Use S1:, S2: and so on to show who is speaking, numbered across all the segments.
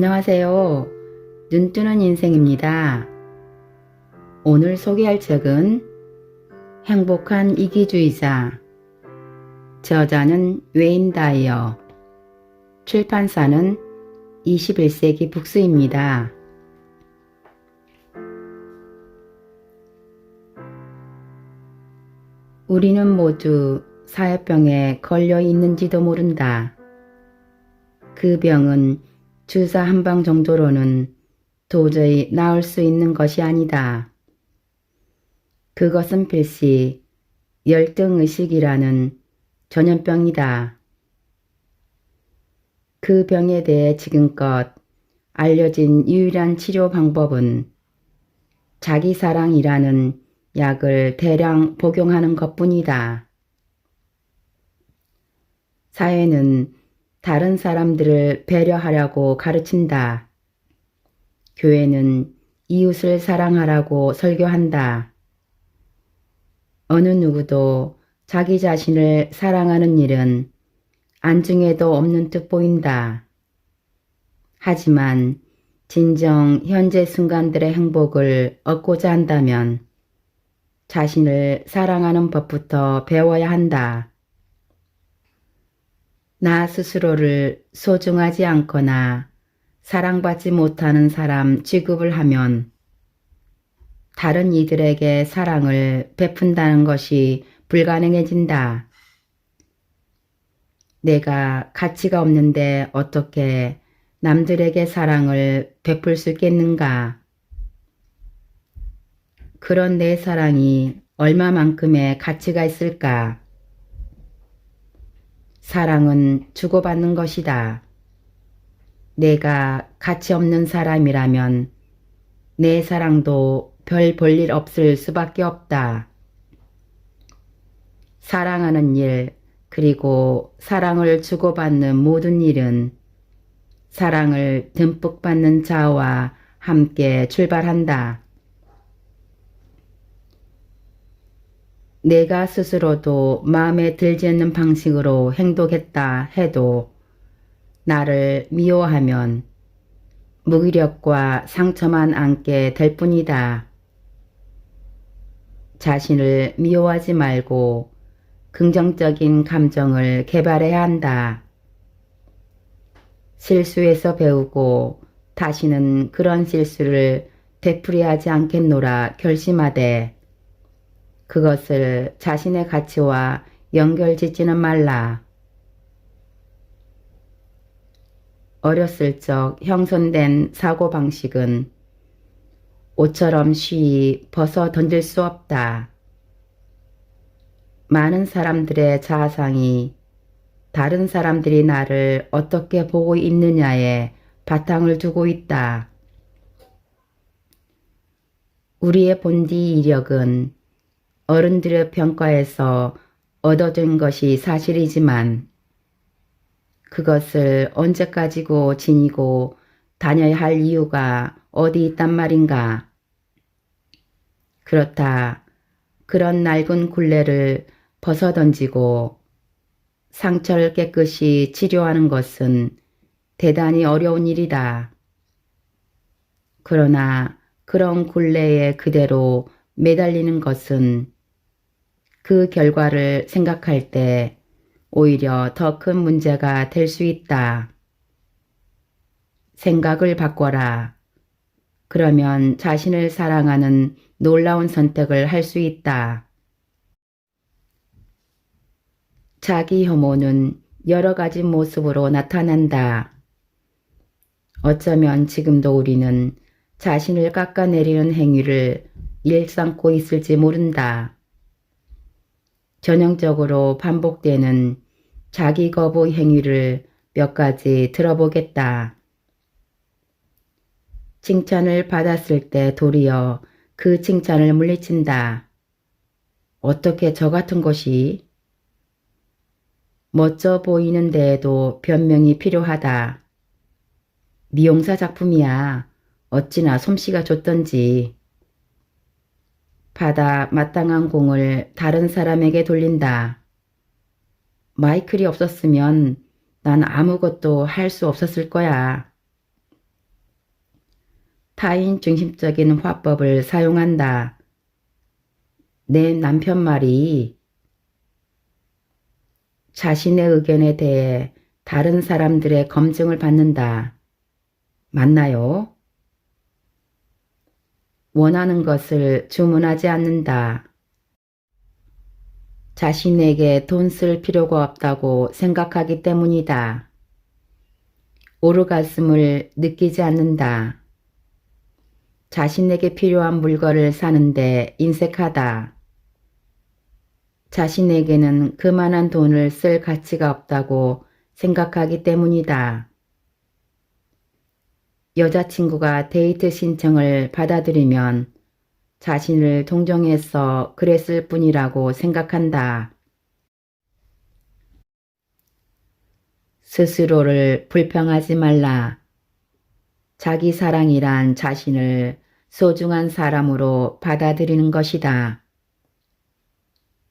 S1: 안녕하세요. 눈뜨는 인생입니다. 오늘 소개할 책은 행복한 이기주의자, 저자는 웨인 다이어, 출판사는 21세기 북스입니다. 우리는 모두 사회병에 걸려 있는지도 모른다. 그 병은 주사 한 방 정도로는 도저히 나을 수 있는 것이 아니다. 그것은 필시 열등의식이라는 전염병이다. 그 병에 대해 지금껏 알려진 유일한 치료 방법은 자기사랑이라는 약을 대량 복용하는 것뿐이다. 사회는 다른 사람들을 배려하라고 가르친다. 교회는 이웃을 사랑하라고 설교한다. 어느 누구도 자기 자신을 사랑하는 일은 안중에도 없는 듯 보인다. 하지만 진정 현재 순간들의 행복을 얻고자 한다면 자신을 사랑하는 법부터 배워야 한다. 나 스스로를 소중하지 않거나 사랑받지 못하는 사람 취급을 하면 다른 이들에게 사랑을 베푼다는 것이 불가능해진다. 내가 가치가 없는데 어떻게 남들에게 사랑을 베풀 수 있겠는가? 그런 내 사랑이 얼마만큼의 가치가 있을까? 사랑은 주고받는 것이다. 내가 가치 없는 사람이라면 내 사랑도 별 볼일 없을 수밖에 없다. 사랑하는 일, 그리고 사랑을 주고받는 모든 일은 사랑을 듬뿍 받는 자와 함께 출발한다. 내가 스스로도 마음에 들지 않는 방식으로 행동했다 해도 나를 미워하면 무기력과 상처만 안게 될 뿐이다. 자신을 미워하지 말고 긍정적인 감정을 개발해야 한다. 실수에서 배우고 다시는 그런 실수를 되풀이하지 않겠노라 결심하되 그것을 자신의 가치와 연결짓지는 말라. 어렸을 적 형성된 사고방식은 옷처럼 쉬이 벗어 던질 수 없다. 많은 사람들의 자아상이 다른 사람들이 나를 어떻게 보고 있느냐에 바탕을 두고 있다. 우리의 본디 이력은 어른들의 평가에서 얻어진 것이 사실이지만 그것을 언제까지고 지니고 다녀야 할 이유가 어디 있단 말인가. 그렇다. 그런 낡은 굴레를 벗어던지고 상처를 깨끗이 치료하는 것은 대단히 어려운 일이다. 그러나 그런 굴레에 그대로 매달리는 것은 그 결과를 생각할 때 오히려 더 큰 문제가 될 수 있다. 생각을 바꿔라. 그러면 자신을 사랑하는 놀라운 선택을 할 수 있다. 자기 혐오는 여러 가지 모습으로 나타난다. 어쩌면 지금도 우리는 자신을 깎아내리는 행위를 일삼고 있을지 모른다. 전형적으로 반복되는 자기 거부 행위를 몇 가지 들어보겠다. 칭찬을 받았을 때 도리어 그 칭찬을 물리친다. 어떻게 저 같은 것이? 멋져 보이는 데에도 변명이 필요하다. 미용사 작품이야. 어찌나 솜씨가 좋던지. 받아 마땅한 공을 다른 사람에게 돌린다. 마이클이 없었으면 난 아무것도 할 수 없었을 거야. 타인 중심적인 화법을 사용한다. 내 남편 말이 자신의 의견에 대해 다른 사람들의 검증을 받는다. 맞나요? 원하는 것을 주문하지 않는다. 자신에게 돈 쓸 필요가 없다고 생각하기 때문이다. 오르가슴을 느끼지 않는다. 자신에게 필요한 물건을 사는데 인색하다. 자신에게는 그만한 돈을 쓸 가치가 없다고 생각하기 때문이다. 여자친구가 데이트 신청을 받아들이면 자신을 동정해서 그랬을 뿐이라고 생각한다. 스스로를 불평하지 말라. 자기 사랑이란 자신을 소중한 사람으로 받아들이는 것이다.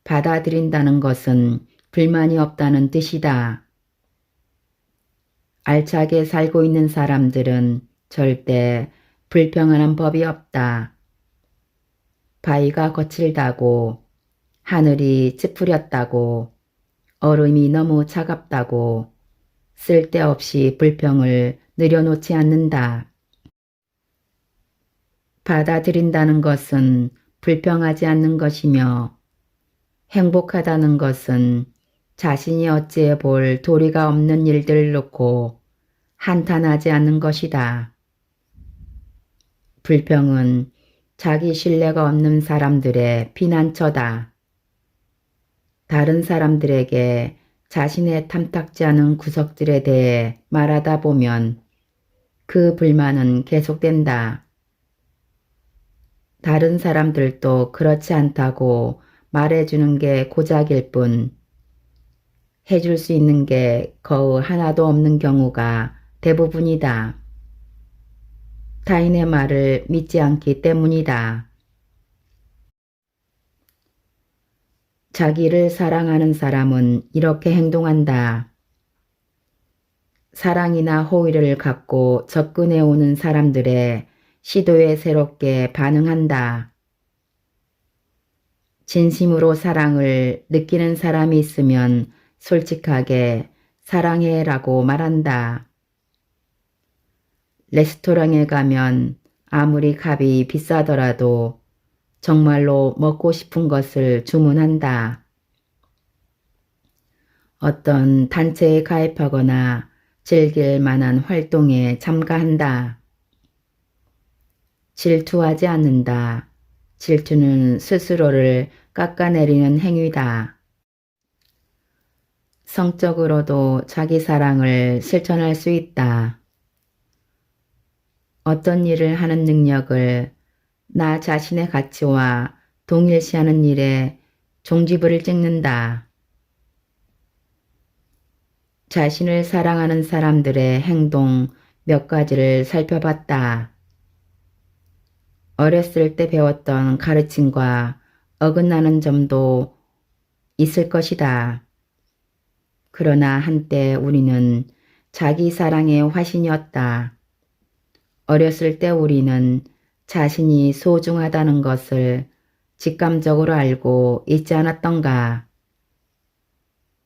S1: 받아들인다는 것은 불만이 없다는 뜻이다. 알차게 살고 있는 사람들은 절대 불평하는 법이 없다. 바위가 거칠다고, 하늘이 찌푸렸다고, 얼음이 너무 차갑다고 쓸데없이 불평을 늘여놓지 않는다. 받아들인다는 것은 불평하지 않는 것이며 행복하다는 것은 자신이 어찌해 볼 도리가 없는 일들을 놓고 한탄하지 않는 것이다. 불평은 자기 신뢰가 없는 사람들의 피난처다. 다른 사람들에게 자신의 탐탁지 않은 구석들에 대해 말하다 보면 그 불만은 계속된다. 다른 사람들도 그렇지 않다고 말해주는 게 고작일 뿐 해줄 수 있는 게 거의 하나도 없는 경우가 대부분이다. 타인의 말을 믿지 않기 때문이다. 자기를 사랑하는 사람은 이렇게 행동한다. 사랑이나 호의를 갖고 접근해 오는 사람들의 시도에 새롭게 반응한다. 진심으로 사랑을 느끼는 사람이 있으면 솔직하게 사랑해라고 말한다. 레스토랑에 가면 아무리 값이 비싸더라도 정말로 먹고 싶은 것을 주문한다. 어떤 단체에 가입하거나 즐길 만한 활동에 참가한다. 질투하지 않는다. 질투는 스스로를 깎아내리는 행위다. 성적으로도 자기 사랑을 실천할 수 있다. 어떤 일을 하는 능력을 나 자신의 가치와 동일시하는 일에 종지부를 찍는다. 자신을 사랑하는 사람들의 행동 몇 가지를 살펴봤다. 어렸을 때 배웠던 가르침과 어긋나는 점도 있을 것이다. 그러나 한때 우리는 자기 사랑의 화신이었다. 어렸을 때 우리는 자신이 소중하다는 것을 직감적으로 알고 있지 않았던가?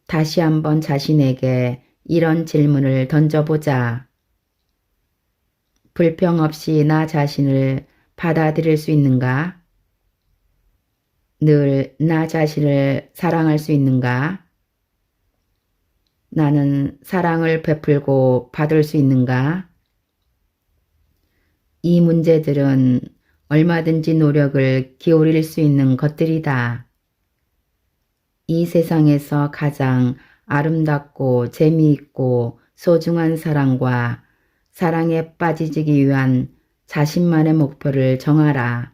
S1: 다시 한번 자신에게 이런 질문을 던져보자. 불평 없이 나 자신을 받아들일 수 있는가? 늘 나 자신을 사랑할 수 있는가? 나는 사랑을 베풀고 받을 수 있는가? 이 문제들은 얼마든지 노력을 기울일 수 있는 것들이다. 이 세상에서 가장 아름답고 재미있고 소중한 사랑과 사랑에 빠지기 위한 자신만의 목표를 정하라.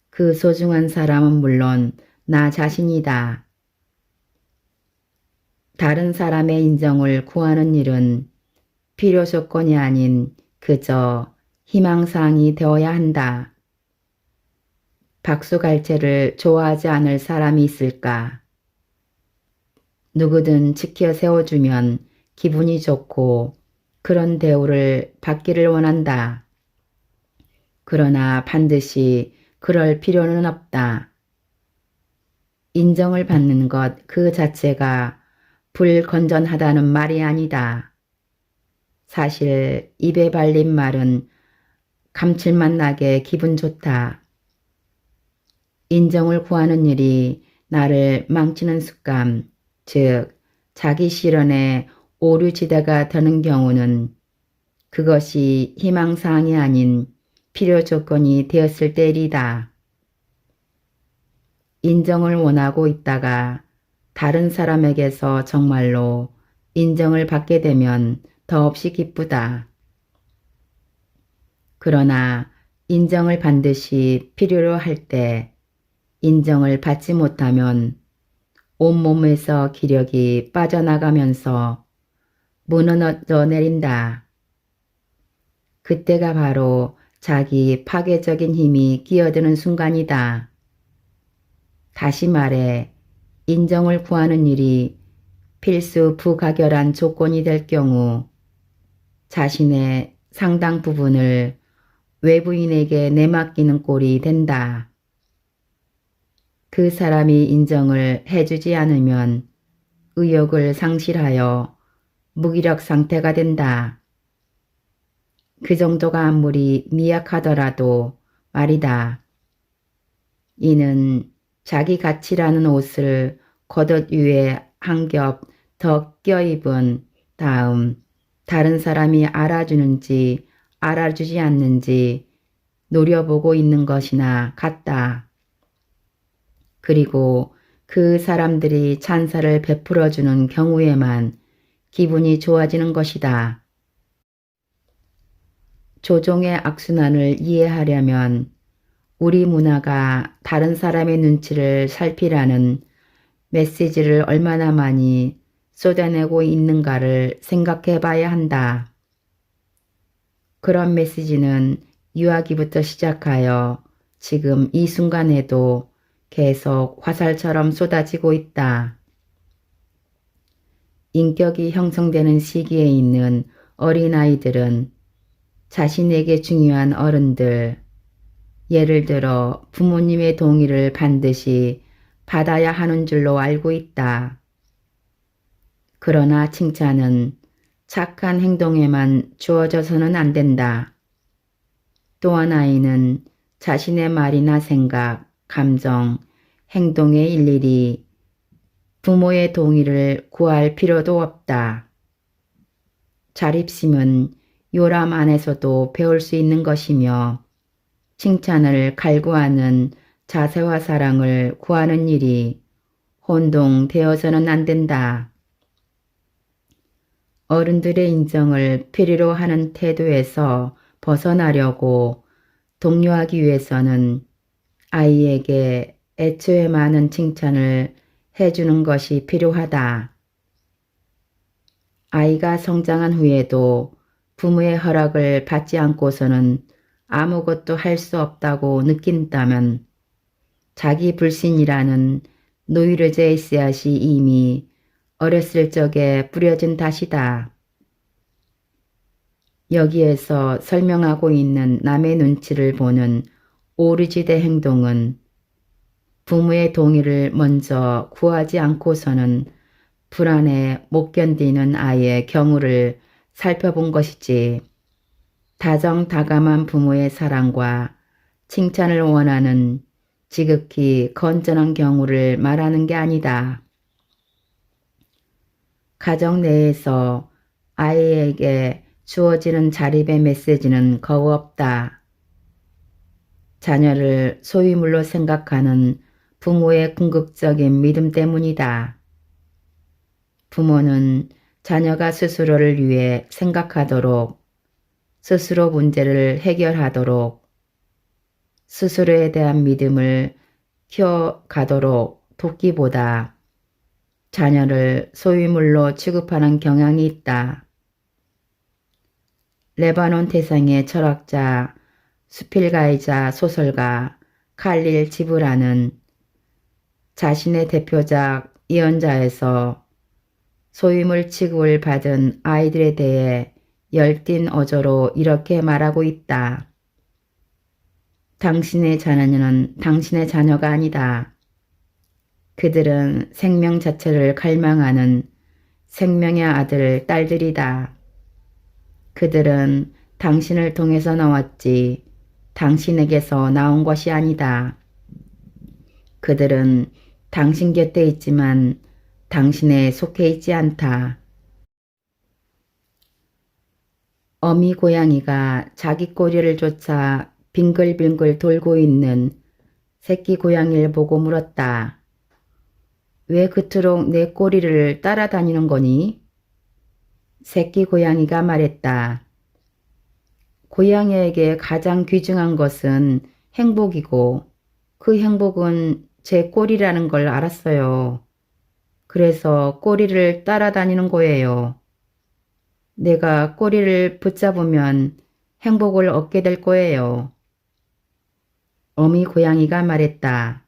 S1: 그 소중한 사람은 물론 나 자신이다. 다른 사람의 인정을 구하는 일은 필요 조건이 아닌 그저 희망사항이 되어야 한다. 박수갈채를 좋아하지 않을 사람이 있을까? 누구든 지켜 세워주면 기분이 좋고 그런 대우를 받기를 원한다. 그러나 반드시 그럴 필요는 없다. 인정을 받는 것 그 자체가 불건전하다는 말이 아니다. 사실 입에 발린 말은 감칠맛 나게 기분 좋다. 인정을 구하는 일이 나를 망치는 습관, 즉 자기 실현에 오류지대가 되는 경우는 그것이 희망사항이 아닌 필요 조건이 되었을 때이다. 인정을 원하고 있다가 다른 사람에게서 정말로 인정을 받게 되면 더없이 기쁘다. 그러나 인정을 반드시 필요로 할 때 인정을 받지 못하면 온몸에서 기력이 빠져나가면서 무너져 내린다. 그때가 바로 자기 파괴적인 힘이 끼어드는 순간이다. 다시 말해 인정을 구하는 일이 필수 부가결한 조건이 될 경우 자신의 상당 부분을 외부인에게 내맡기는 꼴이 된다. 그 사람이 인정을 해주지 않으면 의욕을 상실하여 무기력 상태가 된다. 그 정도가 아무리 미약하더라도 말이다. 이는 자기 가치라는 옷을 겉옷 위에 한 겹 더 껴입은 다음 다른 사람이 알아주는지 알아주지 않는지 노려보고 있는 것이나 같다. 그리고 그 사람들이 찬사를 베풀어주는 경우에만 기분이 좋아지는 것이다. 조종의 악순환을 이해하려면 우리 문화가 다른 사람의 눈치를 살피라는 메시지를 얼마나 많이 쏟아내고 있는가를 생각해 봐야 한다. 그런 메시지는 유아기부터 시작하여 지금 이 순간에도 계속 화살처럼 쏟아지고 있다. 인격이 형성되는 시기에 있는 어린아이들은 자신에게 중요한 어른들, 예를 들어 부모님의 동의를 반드시 받아야 하는 줄로 알고 있다. 그러나 칭찬은 착한 행동에만 주어져서는 안 된다. 또한 아이는 자신의 말이나 생각, 감정, 행동에 일일이 부모의 동의를 구할 필요도 없다. 자립심은 요람 안에서도 배울 수 있는 것이며 칭찬을 갈구하는 자세와 사랑을 구하는 일이 혼동되어서는 안 된다. 어른들의 인정을 필요로 하는 태도에서 벗어나려고 독려하기 위해서는 아이에게 애초에 많은 칭찬을 해주는 것이 필요하다. 아이가 성장한 후에도 부모의 허락을 받지 않고서는 아무것도 할 수 없다고 느낀다면 자기 불신이라는 노이로제의 씨앗이 이미 어렸을 적에 뿌려진 탓이다. 여기에서 설명하고 있는 남의 눈치를 보는 오르지대 행동은 부모의 동의를 먼저 구하지 않고서는 불안에 못 견디는 아이의 경우를 살펴본 것이지 다정다감한 부모의 사랑과 칭찬을 원하는 지극히 건전한 경우를 말하는 게 아니다. 가정 내에서 아이에게 주어지는 자립의 메시지는 거의 없다. 자녀를 소유물로 생각하는 부모의 궁극적인 믿음 때문이다. 부모는 자녀가 스스로를 위해 생각하도록, 스스로 문제를 해결하도록, 스스로에 대한 믿음을 키워가도록 돕기보다 자녀를 소유물로 취급하는 경향이 있다. 레바논 태생의 철학자, 수필가이자 소설가 칼릴 지브란은 자신의 대표작 예언자에서 소유물 취급을 받은 아이들에 대해 열띤 어조로 이렇게 말하고 있다. 당신의 자녀는 당신의 자녀가 아니다. 그들은 생명 자체를 갈망하는 생명의 아들, 딸들이다. 그들은 당신을 통해서 나왔지 당신에게서 나온 것이 아니다. 그들은 당신 곁에 있지만 당신에 속해 있지 않다. 어미 고양이가 자기 꼬리를 쫓아 빙글빙글 돌고 있는 새끼 고양이를 보고 물었다. 왜 그토록 내 꼬리를 따라다니는 거니? 새끼 고양이가 말했다. 고양이에게 가장 귀중한 것은 행복이고 그 행복은 제 꼬리라는 걸 알았어요. 그래서 꼬리를 따라다니는 거예요. 내가 꼬리를 붙잡으면 행복을 얻게 될 거예요. 어미 고양이가 말했다.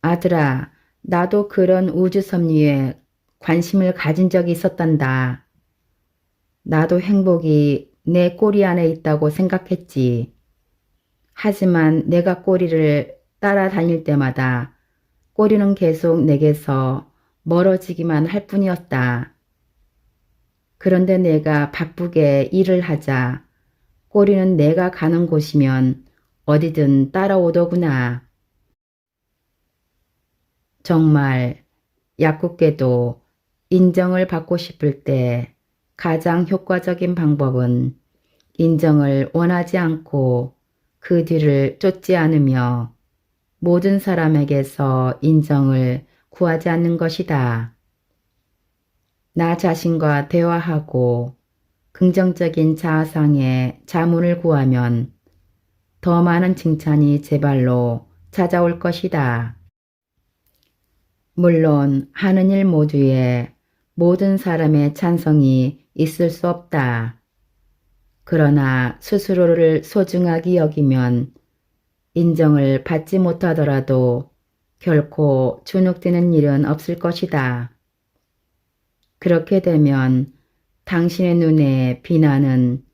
S1: 아들아, 나도 그런 우주 섭리에 관심을 가진 적이 있었단다. 나도 행복이 내 꼬리 안에 있다고 생각했지. 하지만 내가 꼬리를 따라다닐 때마다 꼬리는 계속 내게서 멀어지기만 할 뿐이었다. 그런데 내가 바쁘게 일을 하자 꼬리는 내가 가는 곳이면 어디든 따라오더구나. 정말 약국계도 인정을 받고 싶을 때 가장 효과적인 방법은 인정을 원하지 않고 그 뒤를 쫓지 않으며 모든 사람에게서 인정을 구하지 않는 것이다. 나 자신과 대화하고 긍정적인 자아상의 자문을 구하면 더 많은 칭찬이 제 발로 찾아올 것이다. 물론 하는 일 모두에 모든 사람의 찬성이 있을 수 없다. 그러나 스스로를 소중하게 여기면 인정을 받지 못하더라도 결코 주눅드는 일은 없을 것이다. 그렇게 되면 당신의 눈에 비난은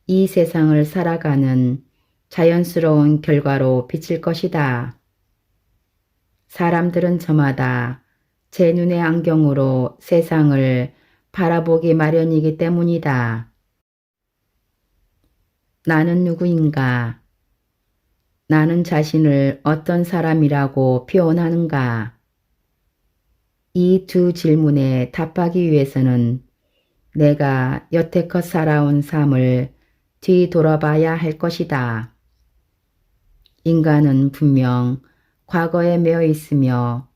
S1: 이 세상을 살아가는 자연스러운 결과로 비칠 것이다. 사람들은 저마다 제 눈의 안경으로 세상을 바라보기 마련이기 때문이다. 나는 누구인가? 나는 자신을 어떤 사람이라고 표현하는가? 이 두 질문에 답하기 위해서는 내가 여태껏 살아온 삶을 뒤돌아봐야 할 것이다. 인간은 분명 과거에 매여 있으며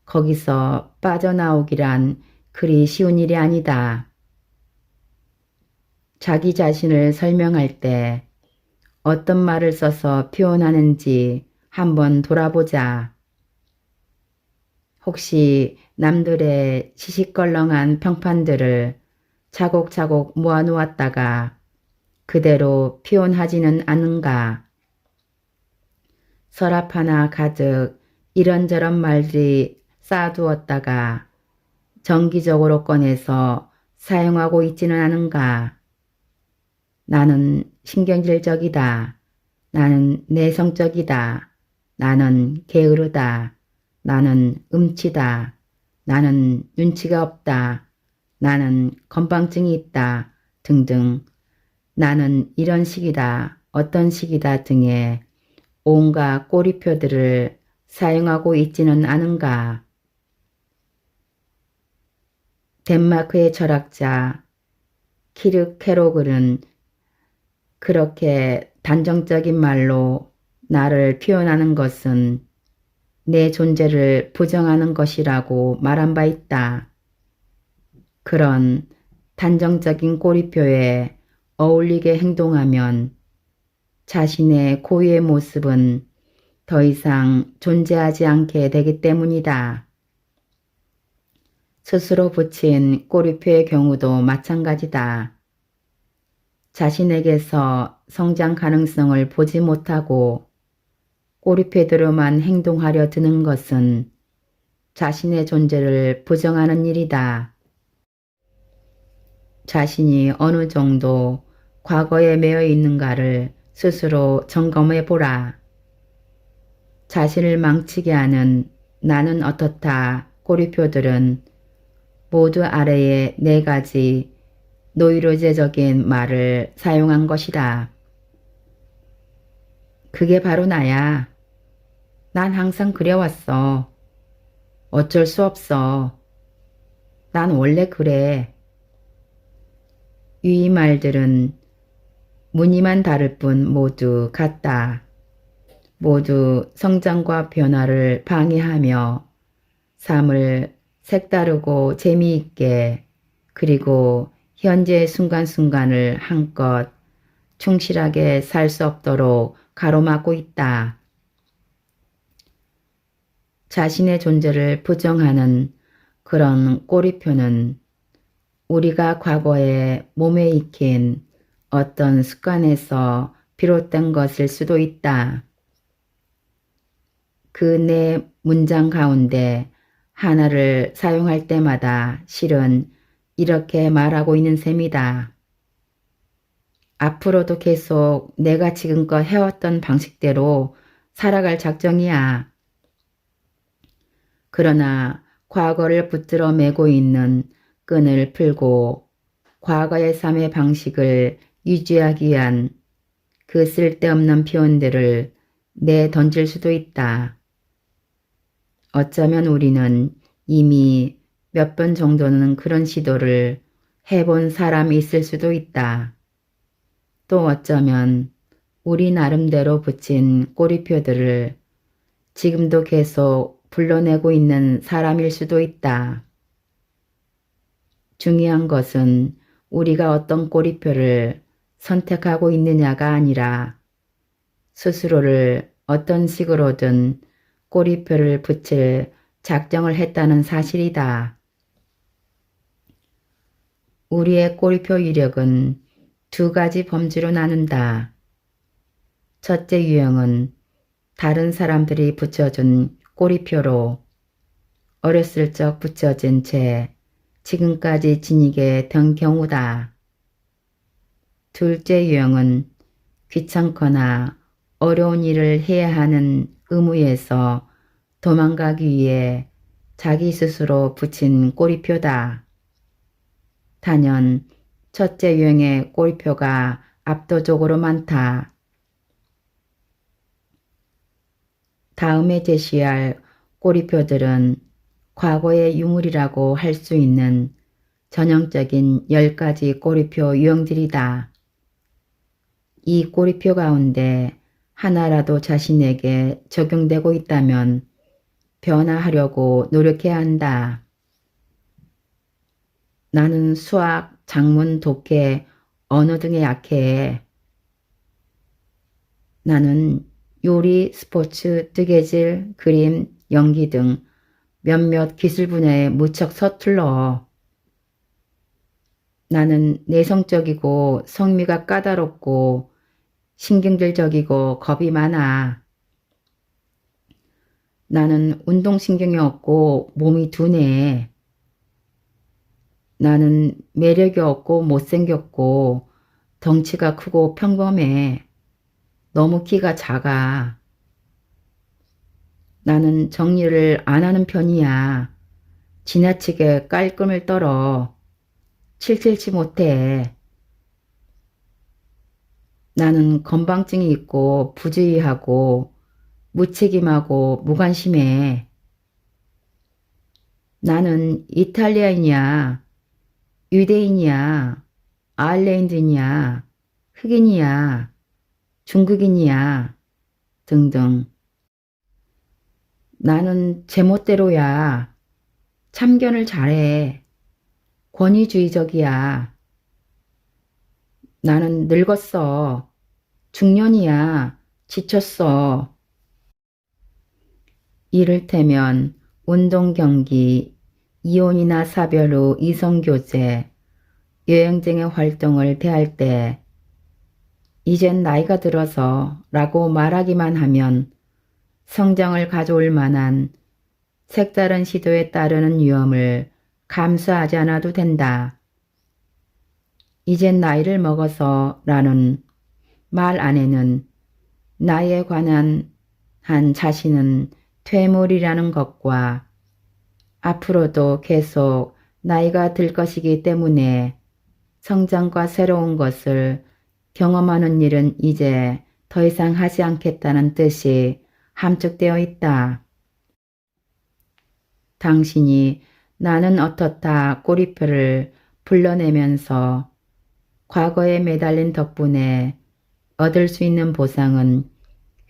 S1: 거기서 빠져나오기란 그리 쉬운 일이 아니다. 자기 자신을 설명할 때 어떤 말을 써서 표현하는지 한번 돌아보자. 혹시 남들의 시시껄렁한 평판들을 차곡차곡 모아놓았다가 그대로 표현하지는 않은가? 서랍 하나 가득 이런저런 말들이 쌓아두었다가 정기적으로 꺼내서 사용하고 있지는 않은가? 나는 신경질적이다. 나는 내성적이다. 나는 게으르다. 나는 음치다. 나는 눈치가 없다. 나는 건방증이 있다. 등등. 나는 이런 식이다. 어떤 식이다 등의 온갖 꼬리표들을 사용하고 있지는 않은가. 덴마크의 철학자 키르케로그는 그렇게 단정적인 말로 나를 표현하는 것은 내 존재를 부정하는 것이라고 말한 바 있다. 그런 단정적인 꼬리표에 어울리게 행동하면 자신의 고유의 모습은 더 이상 존재하지 않게 되기 때문이다. 스스로 붙인 꼬리표의 경우도 마찬가지다. 자신에게서 성장 가능성을 보지 못하고 꼬리표대로만 행동하려 드는 것은 자신의 존재를 부정하는 일이다. 자신이 어느 정도 과거에 매여 있는가를 스스로 점검해 보라. 자신을 망치게 하는 나는 어떻다 꼬리표들은 모두 아래의 4가지 노이로제적인 말을 사용한 것이다. 그게 바로 나야. 난 항상 그래왔어. 어쩔 수 없어. 난 원래 그래. 이 말들은 무늬만 다를 뿐 모두 같다. 모두 성장과 변화를 방해하며 삶을 색다르고 재미있게 그리고 현재의 순간순간을 한껏 충실하게 살 수 없도록 가로막고 있다. 자신의 존재를 부정하는 그런 꼬리표는 우리가 과거에 몸에 익힌 어떤 습관에서 비롯된 것일 수도 있다. 그 네 문장 가운데 하나를 사용할 때마다 실은 이렇게 말하고 있는 셈이다. 앞으로도 계속 내가 지금껏 해왔던 방식대로 살아갈 작정이야. 그러나 과거를 붙들어 매고 있는 끈을 풀고 과거의 삶의 방식을 유지하기 위한 그 쓸데없는 표현들을 내던질 수도 있다. 어쩌면 우리는 이미 몇 번 정도는 그런 시도를 해본 사람이 있을 수도 있다. 또 어쩌면 우리 나름대로 붙인 꼬리표들을 지금도 계속 불러내고 있는 사람일 수도 있다. 중요한 것은 우리가 어떤 꼬리표를 선택하고 있느냐가 아니라 스스로를 어떤 식으로든 꼬리표를 붙일 작정을 했다는 사실이다. 우리의 꼬리표 이력은 2가지 범주로 나눈다. 첫째 유형은 다른 사람들이 붙여준 꼬리표로 어렸을 적 붙여진 채 지금까지 지니게 된 경우다. 둘째 유형은 귀찮거나 어려운 일을 해야 하는 의무에서 도망가기 위해 자기 스스로 붙인 꼬리표다. 단연 첫째 유형의 꼬리표가 압도적으로 많다. 다음에 제시할 꼬리표들은 과거의 유물이라고 할 수 있는 전형적인 10가지 꼬리표 유형들이다. 이 꼬리표 가운데 하나라도 자신에게 적용되고 있다면 변화하려고 노력해야 한다. 나는 수학, 작문, 독해, 언어 등에 약해. 나는 요리, 스포츠, 뜨개질, 그림, 연기 등 몇몇 기술 분야에 무척 서툴러. 나는 내성적이고 성미가 까다롭고 신경질적이고 겁이 많아. 나는 운동신경이 없고 몸이 둔해. 나는 매력이 없고 못생겼고 덩치가 크고 평범해. 너무 키가 작아. 나는 정리를 안 하는 편이야. 지나치게 깔끔을 떨어. 칠칠치 못해. 나는 건방증이 있고 부주의하고 무책임하고 무관심해. 나는 이탈리아인이야. 유대인이야. 아일랜드인이야. 흑인이야. 중국인이야. 등등. 나는 제멋대로야. 참견을 잘해. 권위주의적이야. 나는 늙었어. 중년이야. 지쳤어. 이를테면 운동 경기, 이혼이나 사별 후 이성교제, 여행쟁의 활동을 대할 때 이젠 나이가 들어서 라고 말하기만 하면 성장을 가져올 만한 색다른 시도에 따르는 위험을 감수하지 않아도 된다. 이젠 나이를 먹어서 라는 말 안에는 나에 관한 한 자신은 퇴물이라는 것과 앞으로도 계속 나이가 들 것이기 때문에 성장과 새로운 것을 경험하는 일은 이제 더 이상 하지 않겠다는 뜻이 함축되어 있다. 당신이 나는 어떻다 꼬리표를 불러내면서 과거에 매달린 덕분에 얻을 수 있는 보상은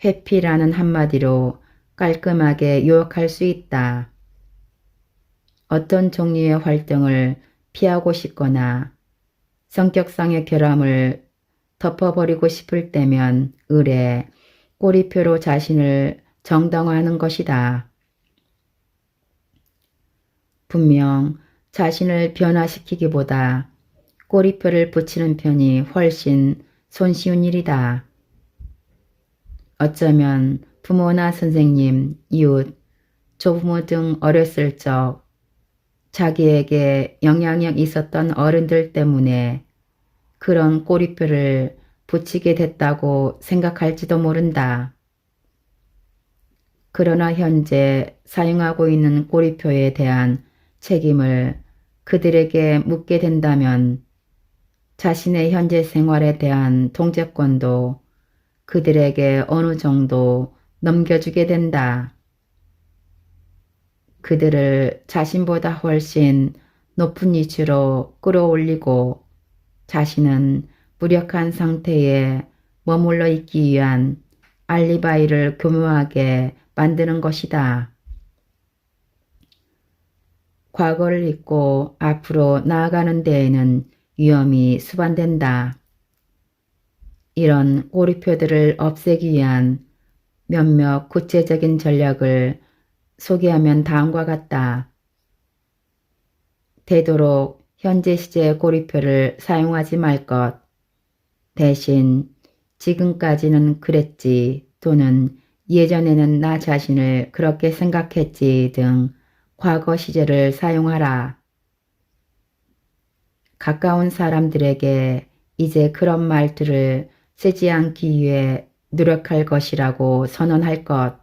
S1: 회피라는 한마디로 깔끔하게 요약할 수 있다. 어떤 종류의 활동을 피하고 싶거나 성격상의 결함을 덮어버리고 싶을 때면 의뢰, 꼬리표로 자신을 정당화하는 것이다. 분명 자신을 변화시키기보다 꼬리표를 붙이는 편이 훨씬 손쉬운 일이다. 어쩌면 부모나 선생님, 이웃, 조부모 등 어렸을 적 자기에게 영향력 있었던 어른들 때문에 그런 꼬리표를 붙이게 됐다고 생각할지도 모른다. 그러나 현재 사용하고 있는 꼬리표에 대한 책임을 그들에게 묻게 된다면 자신의 현재 생활에 대한 통제권도 그들에게 어느 정도 넘겨주게 된다. 그들을 자신보다 훨씬 높은 위치로 끌어올리고 자신은 무력한 상태에 머물러 있기 위한 알리바이를 교묘하게 만드는 것이다. 과거를 잊고 앞으로 나아가는 데에는 위험이 수반된다. 이런 꼬리표들을 없애기 위한 몇몇 구체적인 전략을 소개하면 다음과 같다. 되도록 현재 시제의 꼬리표를 사용하지 말 것. 대신 지금까지는 그랬지 또는 예전에는 나 자신을 그렇게 생각했지 등 과거 시제를 사용하라. 가까운 사람들에게 이제 그런 말들을 쓰지 않기 위해 노력할 것이라고 선언할 것.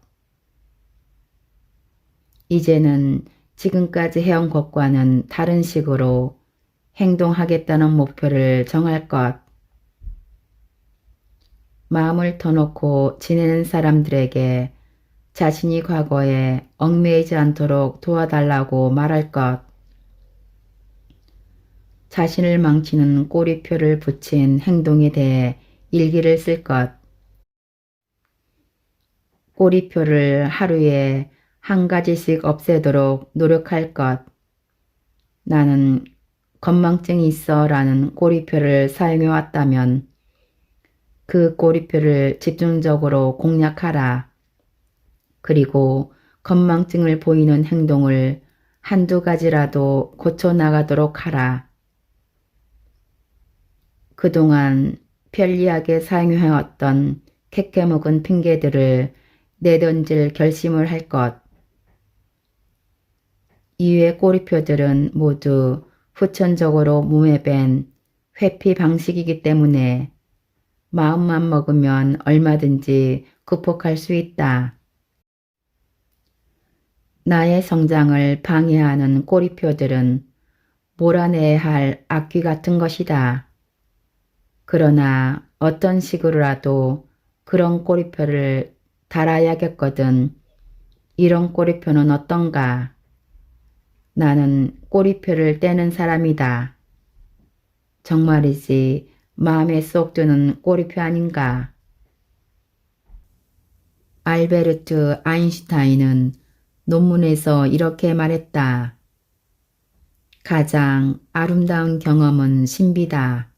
S1: 이제는 지금까지 해온 것과는 다른 식으로 행동하겠다는 목표를 정할 것. 마음을 터놓고 지내는 사람들에게 자신이 과거에 얽매이지 않도록 도와달라고 말할 것. 자신을 망치는 꼬리표를 붙인 행동에 대해 일기를 쓸 것. 꼬리표를 하루에 한 가지씩 없애도록 노력할 것. 나는 건망증이 있어 라는 꼬리표를 사용해 왔다면 그 꼬리표를 집중적으로 공략하라. 그리고 건망증을 보이는 행동을 한두 가지라도 고쳐나가도록 하라. 그동안 편리하게 사용해왔던 캐캐묵은 핑계들을 내던질 결심을 할 것. 이외의 꼬리표들은 모두 후천적으로 몸에 밴 회피 방식이기 때문에 마음만 먹으면 얼마든지 극복할 수 있다. 나의 성장을 방해하는 꼬리표들은 몰아내야 할 악귀 같은 것이다. 그러나 어떤 식으로라도 그런 꼬리표를 달아야겠거든. 이런 꼬리표는 어떤가? 나는 꼬리표를 떼는 사람이다. 정말이지 마음에 쏙 드는 꼬리표 아닌가? 알베르트 아인슈타인은 논문에서 이렇게 말했다. 가장 아름다운 경험은 신비다.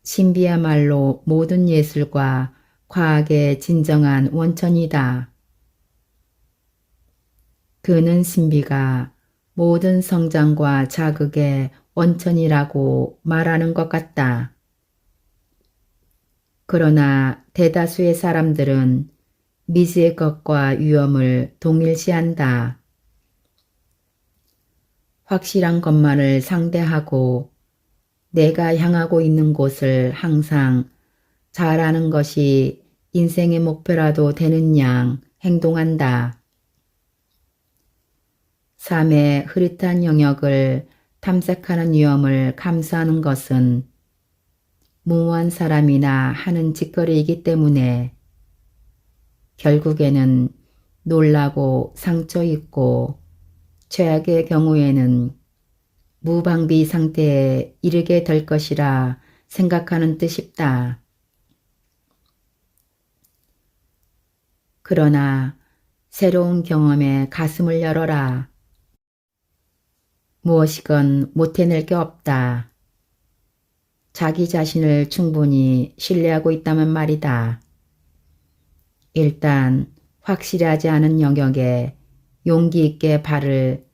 S1: 신비야말로 모든 예술과 과학의 진정한 원천이다. 그는 신비가 모든 성장과 자극의 원천이라고 말하는 것 같다. 그러나 대다수의 사람들은 미지의 것과 위험을 동일시한다. 확실한 것만을 상대하고 내가 향하고 있는 곳을 항상 잘하는 것이 인생의 목표라도 되는 양 행동한다. 삶의 흐릿한 영역을 탐색하는 위험을 감수하는 것은 무모한 사람이나 하는 짓거리이기 때문에 결국에는 놀라고 상처 입고 최악의 경우에는 무방비 상태에 이르게 될 것이라 생각하는 뜻이다. 그러나 새로운 경험에 가슴을 열어라. 무엇이건 못해낼 게 없다. 자기 자신을 충분히 신뢰하고 있다면 말이다. 일단 확실하지 않은 영역에 용기 있게 발을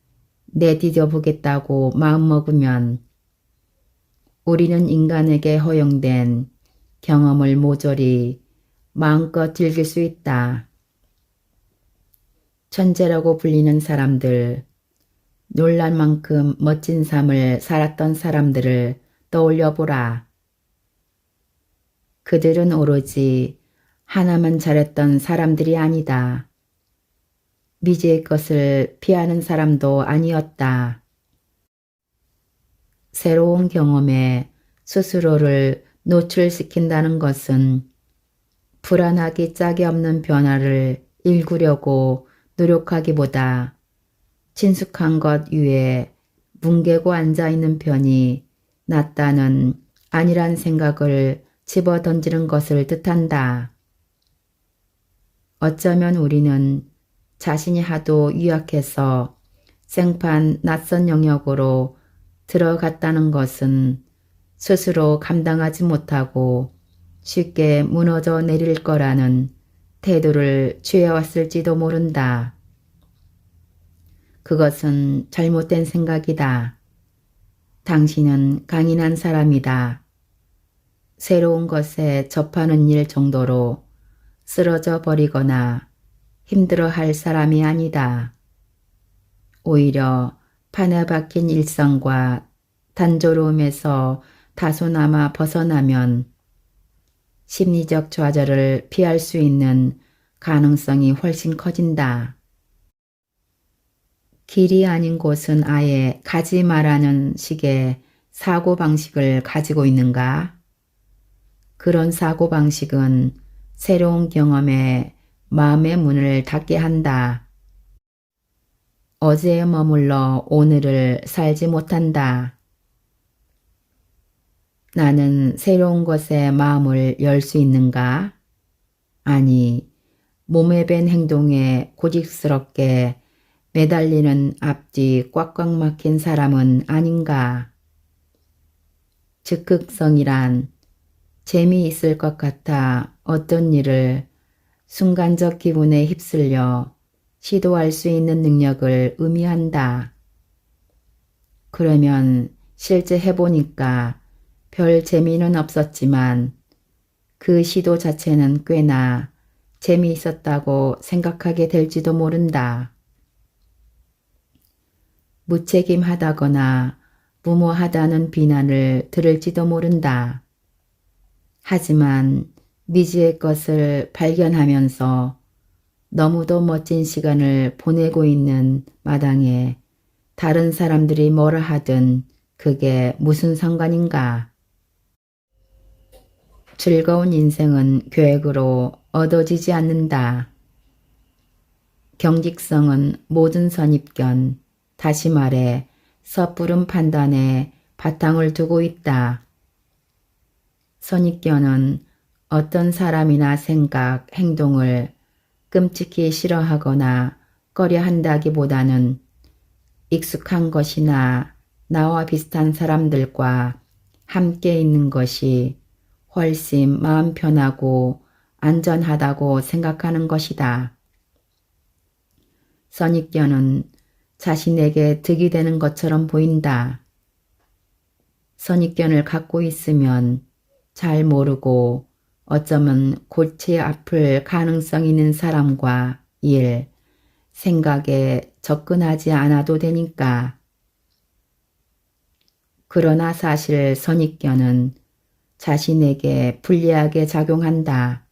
S1: 내디뎌 보겠다고 마음먹으면 우리는 인간에게 허용된 경험을 모조리 마음껏 즐길 수 있다. 천재라고 불리는 사람들, 놀랄 만큼 멋진 삶을 살았던 사람들을 떠올려 보라. 그들은 오로지 하나만 잘했던 사람들이 아니다. 미지의 것을 피하는 사람도 아니었다. 새로운 경험에 스스로를 노출시킨다는 것은 불안하기 짝이 없는 변화를 일구려고 노력하기보다 친숙한 것 위에 뭉개고 앉아있는 편이 낫다는 아니란 생각을 집어던지는 것을 뜻한다. 어쩌면 우리는 자신이 하도 유약해서 생판 낯선 영역으로 들어갔다는 것은 스스로 감당하지 못하고 쉽게 무너져 내릴 거라는 태도를 취해왔을지도 모른다. 그것은 잘못된 생각이다. 당신은 강인한 사람이다. 새로운 것에 접하는 일 정도로 쓰러져 버리거나 힘들어할 사람이 아니다. 오히려 판에 박힌 일상과 단조로움에서 다소나마 벗어나면 심리적 좌절을 피할 수 있는 가능성이 훨씬 커진다. 길이 아닌 곳은 아예 가지 말라는 식의 사고방식을 가지고 있는가? 그런 사고방식은 새로운 경험에 마음의 문을 닫게 한다. 어제에 머물러 오늘을 살지 못한다. 나는 새로운 것에 마음을 열 수 있는가? 아니, 몸에 밴 행동에 고집스럽게 매달리는 앞뒤 꽉꽉 막힌 사람은 아닌가? 즉흥성이란 재미있을 것 같아 어떤 일을 순간적 기분에 휩쓸려 시도할 수 있는 능력을 의미한다. 그러면 실제 해보니까 별 재미는 없었지만 그 시도 자체는 꽤나 재미있었다고 생각하게 될지도 모른다. 무책임하다거나 무모하다는 비난을 들을지도 모른다. 하지만 미지의 것을 발견하면서 너무도 멋진 시간을 보내고 있는 마당에 다른 사람들이 뭐라 하든 그게 무슨 상관인가. 즐거운 인생은 계획으로 얻어지지 않는다. 경직성은 모든 선입견, 다시 말해 섣부른 판단에 바탕을 두고 있다. 선입견은 어떤 사람이나 생각, 행동을 끔찍히 싫어하거나 꺼려한다기보다는 익숙한 것이나 나와 비슷한 사람들과 함께 있는 것이 훨씬 마음 편하고 안전하다고 생각하는 것이다. 선입견은 자신에게 득이 되는 것처럼 보인다. 선입견을 갖고 있으면 잘 모르고 어쩌면 골치 아플 가능성 있는 사람과 일, 생각에 접근하지 않아도 되니까. 그러나 사실 선입견은 자신에게 불리하게 작용한다.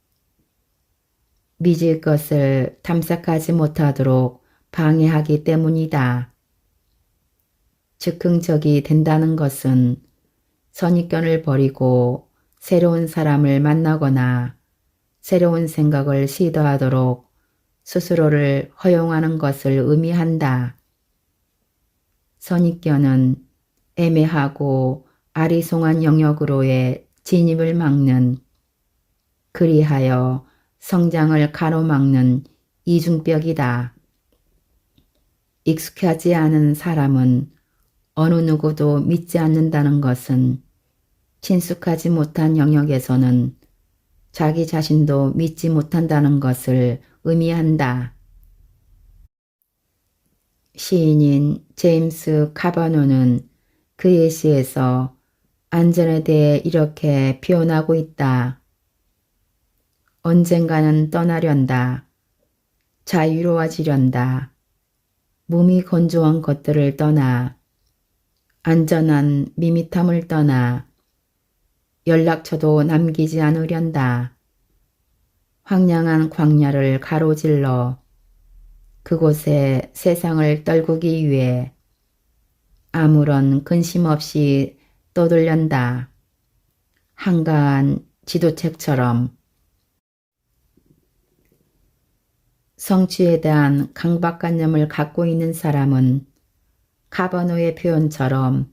S1: 믿을 것을 탐색하지 못하도록 방해하기 때문이다. 즉흥적이 된다는 것은 선입견을 버리고 새로운 사람을 만나거나 새로운 생각을 시도하도록 스스로를 허용하는 것을 의미한다. 선입견은 애매하고 아리송한 영역으로의 진입을 막는, 그리하여 성장을 가로막는 이중벽이다. 익숙하지 않은 사람은 어느 누구도 믿지 않는다는 것은 친숙하지 못한 영역에서는 자기 자신도 믿지 못한다는 것을 의미한다. 시인인 제임스 카바노는 그의 시에서 안전에 대해 이렇게 표현하고 있다. 언젠가는 떠나련다. 자유로워지련다. 몸이 건조한 것들을 떠나 안전한 밋밋함을 떠나 연락처도 남기지 않으련다. 황량한 광야를 가로질러 그곳에 세상을 떨구기 위해 아무런 근심 없이 떠돌련다. 한가한 지도책처럼. 성취에 대한 강박관념을 갖고 있는 사람은 카바노의 표현처럼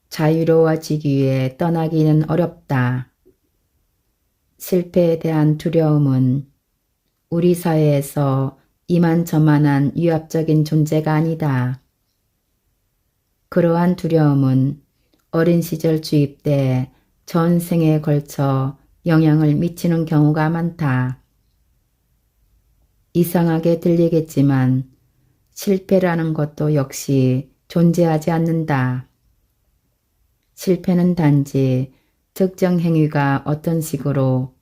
S1: 자유로워지기 위해 떠나기는 어렵다. 실패에 대한 두려움은 우리 사회에서 이만저만한 위압적인 존재가 아니다. 그러한 두려움은 어린 시절 주입돼 전생에 걸쳐 영향을 미치는 경우가 많다. 이상하게 들리겠지만 실패라는 것도 역시 존재하지 않는다. 실패는 단지 특정 행위가 어떤 식으로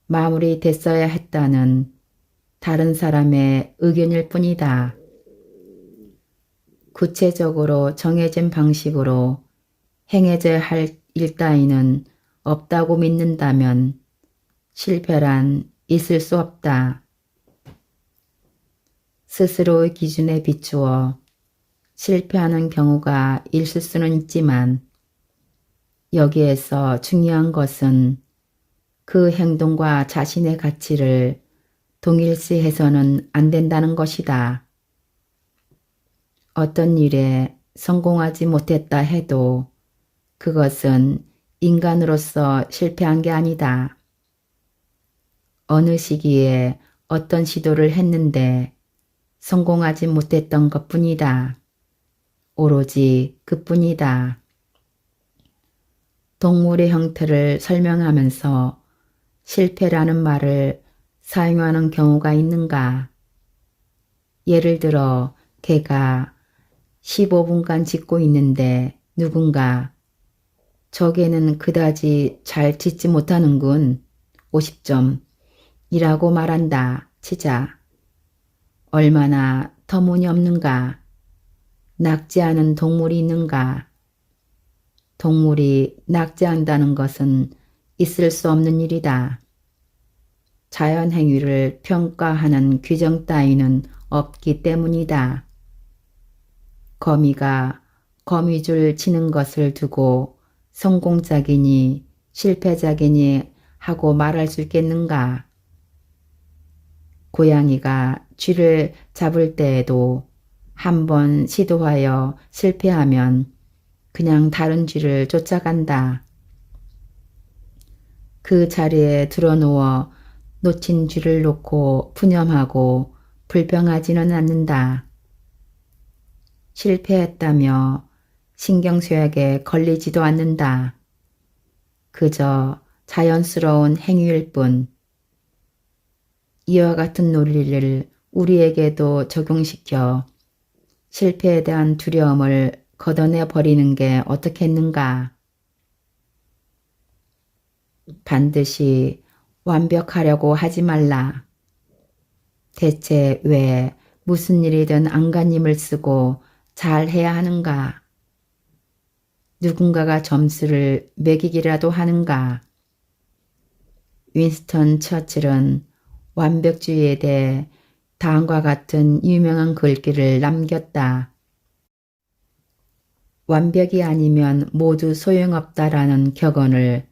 S1: 마무리됐어야 했다는 다른 사람의 의견일 뿐이다. 구체적으로 정해진 방식으로 행해져야 할 일 따위는 없다고 믿는다면 실패란 있을 수 없다. 스스로의 기준에 비추어 실패하는 경우가 있을 수는 있지만 여기에서 중요한 것은 그 행동과 자신의 가치를 동일시해서는 안 된다는 것이다. 어떤 일에 성공하지 못했다 해도 그것은 인간으로서 실패한 게 아니다. 어느 시기에 어떤 시도를 했는데 성공하지 못했던 것뿐이다. 오로지 그뿐이다. 동물의 형태를 설명하면서 실패라는 말을 사용하는 경우가 있는가? 예를 들어 개가 15분간 짖고 있는데 누군가 저 개는 그다지 잘 짖지 못하는군. 50점 이라고 말한다 치자. 얼마나 터무니없는가? 낙지하는 동물이 있는가? 동물이 낙지한다는 것은 있을 수 없는 일이다. 자연 행위를 평가하는 규정 따위는 없기 때문이다. 거미가 거미줄 치는 것을 두고 성공작이니 실패작이니 하고 말할 수 있겠는가? 고양이가 쥐를 잡을 때에도 한번 시도하여 실패하면 그냥 다른 쥐를 쫓아간다. 그 자리에 들어누워 놓친 쥐를 놓고 푸념하고 불평하지는 않는다. 실패했다며 신경쇠약에 걸리지도 않는다. 그저 자연스러운 행위일 뿐. 이와 같은 논리를 우리에게도 적용시켜 실패에 대한 두려움을 걷어내 버리는 게 어떻겠는가? 반드시 완벽하려고 하지 말라. 대체 왜 무슨 일이든 안간힘을 쓰고 잘 해야 하는가? 누군가가 점수를 매기기라도 하는가? 윈스턴 처칠은 완벽주의에 대해 다음과 같은 유명한 글귀를 남겼다. 완벽이 아니면 모두 소용없다라는 격언을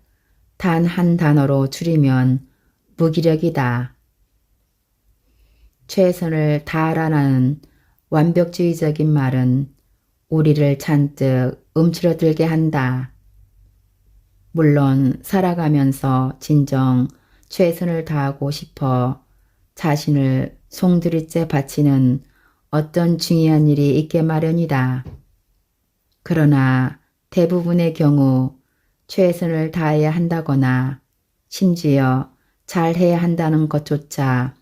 S1: 단 한 단어로 줄이면 무기력이다. 최선을 다하라는 완벽주의적인 말은 우리를 잔뜩 움츠러들게 한다. 물론 살아가면서 진정 최선을 다하고 싶어 자신을 송두리째 바치는 어떤 중요한 일이 있게 마련이다. 그러나 대부분의 경우 최선을 다해야 한다거나 심지어 잘해야 한다는 것조차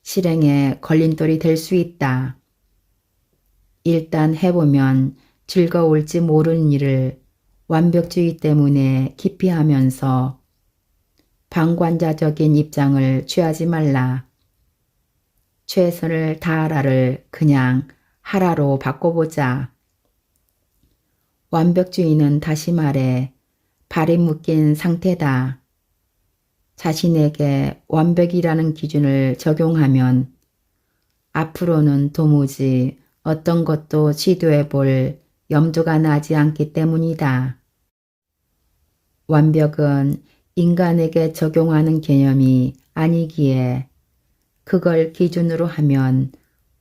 S1: 실행에 걸림돌이 될 수 있다. 일단 해보면 즐거울지 모르는 일을 완벽주의 때문에 기피하면서 방관자적인 입장을 취하지 말라. 최선을 다하라를 그냥 하라로 바꿔보자. 완벽주의는 다시 말해 발이 묶인 상태다. 자신에게 완벽이라는 기준을 적용하면 앞으로는 도무지 어떤 것도 시도해 볼 염두가 나지 않기 때문이다. 완벽은 인간에게 적용하는 개념이 아니기에 그걸 기준으로 하면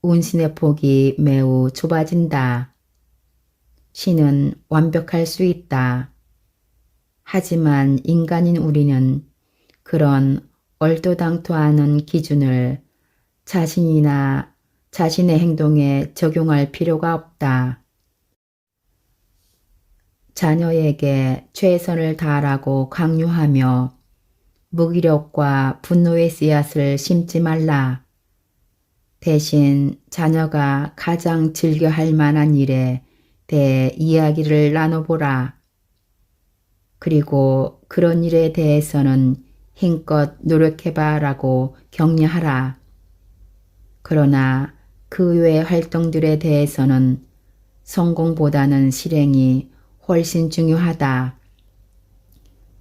S1: 운신의 폭이 매우 좁아진다. 신은 완벽할 수 있다. 하지만 인간인 우리는 그런 얼토당토하는 기준을 자신이나 자신의 행동에 적용할 필요가 없다. 자녀에게 최선을 다하라고 강요하며 무기력과 분노의 씨앗을 심지 말라. 대신 자녀가 가장 즐겨 할 만한 일에 대해 이야기를 나눠보라. 그리고 그런 일에 대해서는 힘껏 노력해봐라고 격려하라. 그러나 그 외의 활동들에 대해서는 성공보다는 실행이 훨씬 중요하다.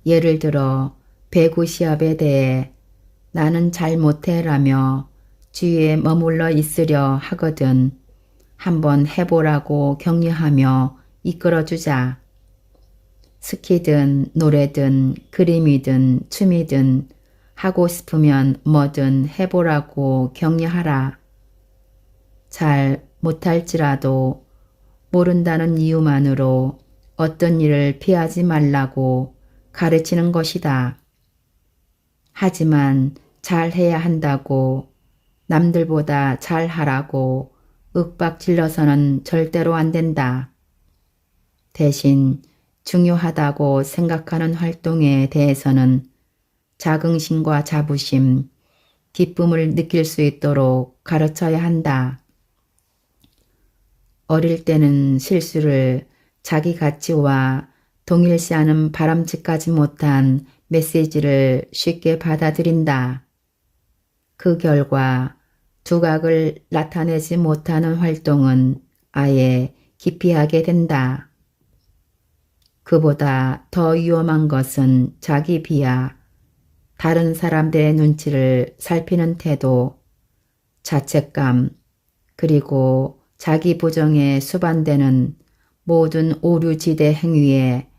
S1: 예를 들어 배구 시합에 대해 나는 잘 못해라며 주위에 머물러 있으려 하거든 한번 해보라고 격려하며 이끌어주자. 스키든 노래든 그림이든 춤이든 하고 싶으면 뭐든 해보라고 격려하라. 잘 못할지라도 모른다는 이유만으로 어떤 일을 피하지 말라고 가르치는 것이다. 하지만 잘해야 한다고 남들보다 잘하라고 윽박질러서는 절대로 안 된다. 대신 중요하다고 생각하는 활동에 대해서는 자긍심과 자부심, 기쁨을 느낄 수 있도록 가르쳐야 한다. 어릴 때는 실수를 자기 가치와 동일시하는 바람직하지 못한 메시지를 쉽게 받아들인다. 그 결과 두각을 나타내지 못하는 활동은 아예 기피하게 된다. 그보다 더 위험한 것은 자기 비하, 다른 사람들의 눈치를 살피는 태도, 자책감, 그리고 자기 부정에 수반되는 모든 오류지대 행위에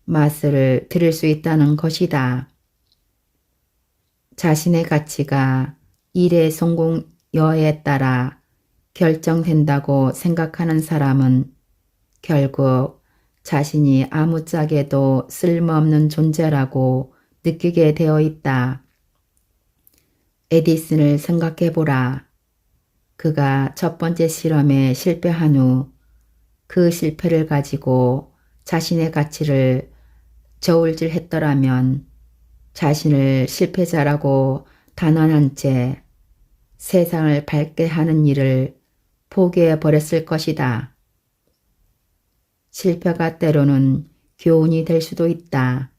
S1: 맛을 들일 수 있다는 것이다. 자신의 가치가 일의 성공 여하에 따라 결정된다고 생각하는 사람은 결국 자신이 아무짝에도 쓸모없는 존재라고 느끼게 되어 있다. 에디슨을 생각해보라. 그가 첫 번째 실험에 실패한 후 그 실패를 가지고 자신의 가치를 저울질했더라면 자신을 실패자라고 단언한 채 세상을 밝게 하는 일을 포기해 버렸을 것이다. 실패가 때로는 교훈이 될 수도 있다.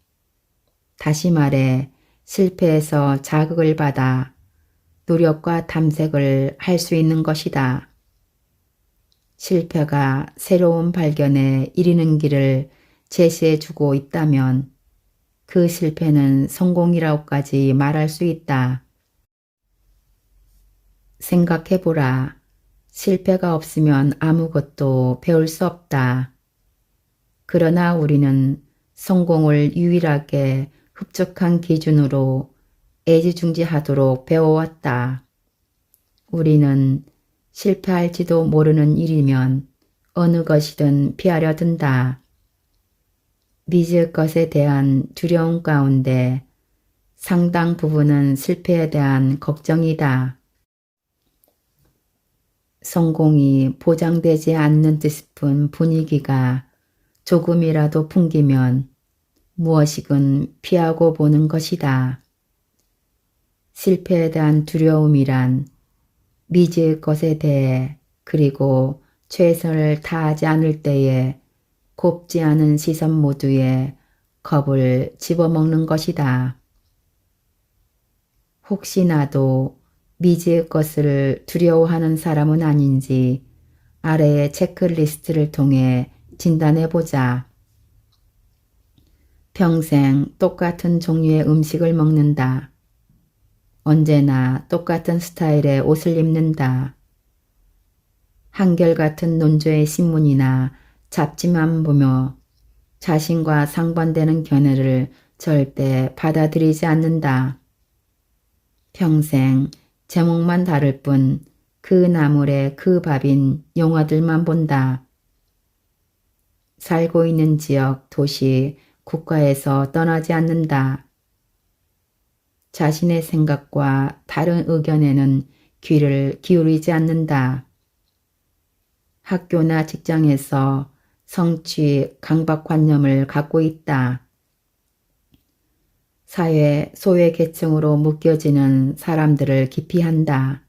S1: 다시 말해 실패에서 자극을 받아 노력과 탐색을 할 수 있는 것이다. 실패가 새로운 발견에 이르는 길을 제시해주고 있다면 그 실패는 성공이라고까지 말할 수 있다. 생각해보라. 실패가 없으면 아무것도 배울 수 없다. 그러나 우리는 성공을 유일하게 흡족한 기준으로 애지중지하도록 배워왔다. 우리는 실패할지도 모르는 일이면 어느 것이든 피하려 든다. 미지의 것에 대한 두려움 가운데 상당 부분은 실패에 대한 걱정이다. 성공이 보장되지 않는 듯 싶은 분위기가 조금이라도 풍기면 무엇이건 피하고 보는 것이다. 실패에 대한 두려움이란 미지의 것에 대해 그리고 최선을 다하지 않을 때에 곱지 않은 시선 모두에 겁을 집어먹는 것이다. 혹시나도 미지의 것을 두려워하는 사람은 아닌지 아래의 체크리스트를 통해 진단해보자. 평생 똑같은 종류의 음식을 먹는다. 언제나 똑같은 스타일의 옷을 입는다. 한결같은 논조의 신문이나 잡지만 보며 자신과 상반되는 견해를 절대 받아들이지 않는다. 평생 제목만 다를 뿐 그 나물의 그 밥인 영화들만 본다. 살고 있는 지역, 도시, 국가에서 떠나지 않는다. 자신의 생각과 다른 의견에는 귀를 기울이지 않는다. 학교나 직장에서 성취, 강박관념을 갖고 있다. 사회 소외 계층으로 묶여지는 사람들을 기피한다.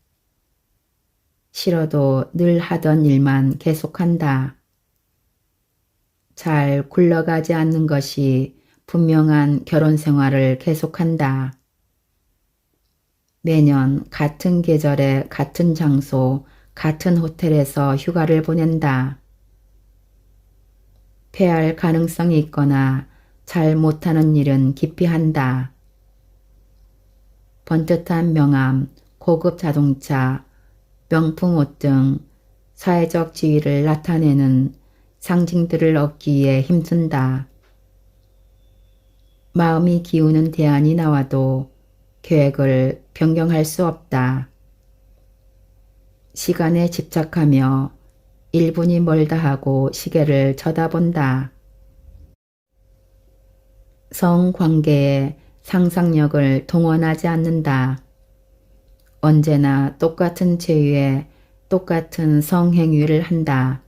S1: 싫어도 늘 하던 일만 계속한다. 잘 굴러가지 않는 것이 분명한 결혼 생활을 계속한다. 매년 같은 계절에 같은 장소, 같은 호텔에서 휴가를 보낸다. 패할 가능성이 있거나 잘 못하는 일은 기피한다. 번듯한 명함, 고급 자동차, 명품 옷 등 사회적 지위를 나타내는 상징들을 얻기 위해 힘쓴다. 마음이 기우는 대안이 나와도 계획을 변경할 수 없다. 시간에 집착하며 1분이 멀다 하고 시계를 쳐다본다. 성관계에 상상력을 동원하지 않는다. 언제나 똑같은 체위에 똑같은 성행위를 한다.